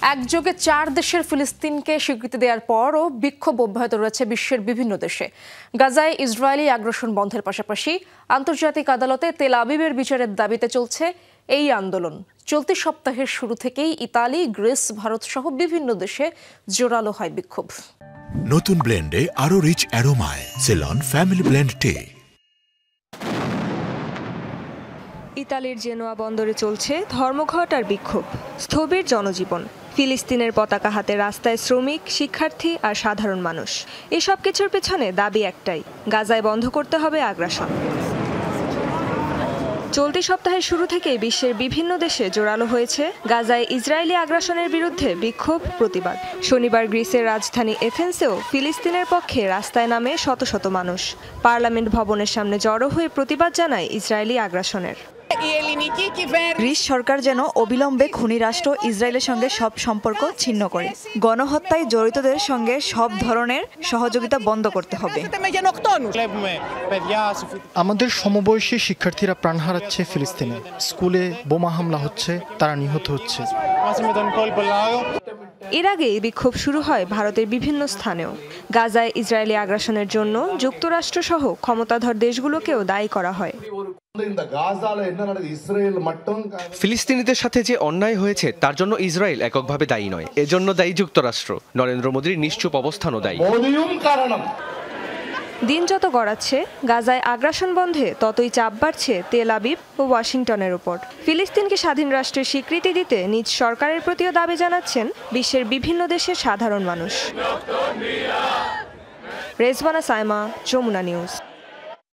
একযোগে 4 দেশের ফিলিস্তিনকে স্বীকৃতি দেওয়ার পরও বিক্ষোভ অব্যাহত রয়েছে বিশ্বের বিভিন্ন দেশে। গাজায় ইসরায়েলি আগ্রাসন বন্ধের পাশাপাশি আন্তর্জাতিক আদালতে তেল আবিবের বিচারের দাবিতে চলছে এই আন্দোলন। চলতি সপ্তাহের শুরু থেকেই ইতালি, গ্রিস, ভারত সহ বিভিন্ন দেশে জোরালো হয় বিক্ষোভ। নতুন ব্লেন্ডে আরো রিচ অ্যারোমায় সেলন ফ্যামিলি ব্লেন্ড টে। ইতালির জেনোয়া বন্দরে চলছে ধর্মঘট আর বিক্ষোভ, স্থবির জনজীবন। ফিলিস্তিনের পতাকা হাতে রাস্তায় শ্রমিক, শিক্ষার্থী আর সাধারণ মানুষ। এসব কিছুর পেছনে দাবি একটাই, গাজায় বন্ধ করতে হবে আগ্রাসন। চলতি সপ্তাহের শুরু থেকেই বিশ্বের বিভিন্ন দেশে জোরালো হয়েছে গাজায় ইসরায়েলি আগ্রাসনের বিরুদ্ধে বিক্ষোভ, প্রতিবাদ। শনিবার গ্রিসের রাজধানী এথেন্সেও ফিলিস্তিনের পক্ষে রাস্তায় নামে শত শত মানুষ। পার্লামেন্ট ভবনের সামনে জড়ো হয়ে প্রতিবাদ জানায় ইসরায়েলি আগ্রাসনের। গ্রিস সরকার যেন অবিলম্বে খুনি রাষ্ট্র ইসরায়েলের সঙ্গে সব সম্পর্ক ছিন্ন করে। গণহত্যায় জড়িতদের সঙ্গে সব ধরনের সহযোগিতা বন্ধ করতে হবে। আমাদের সমবয়সী শিক্ষার্থীরা প্রাণ হারাচ্ছে ফিলিস্তিনে, স্কুলে বোমা হামলা হচ্ছে, তারা নিহত হচ্ছে। এর আগেই বিক্ষোভ শুরু হয় ভারতের বিভিন্ন স্থানেও। গাজায় ইসরায়েলি আগ্রাসনের জন্য যুক্তরাষ্ট্র সহ ক্ষমতাধর দেশগুলোকেও দায়ী করা হয়। ফিলিস্তিনিদের সাথে যে অন্যায় হয়েছে তার জন্য ইসরায়েল এককভাবে দায়ী নয়, এজন্য দায়ী যুক্তরাষ্ট্র। নরেন্দ্র মোদীর নিশ্চুপ অবস্থানও দায়ী। দিন যত গড়াচ্ছে, গাজায় আগ্রাসন বন্ধে ততই চাপ বাড়ছে তেল আবিব ও ওয়াশিংটনের উপর। ফিলিস্তিনকে স্বাধীন রাষ্ট্রের স্বীকৃতি দিতে নিজ সরকারের প্রতিও দাবি জানাচ্ছেন বিশ্বের বিভিন্ন দেশের সাধারণ মানুষ। রেজওয়ানা সাইমা, যমুনা নিউজ।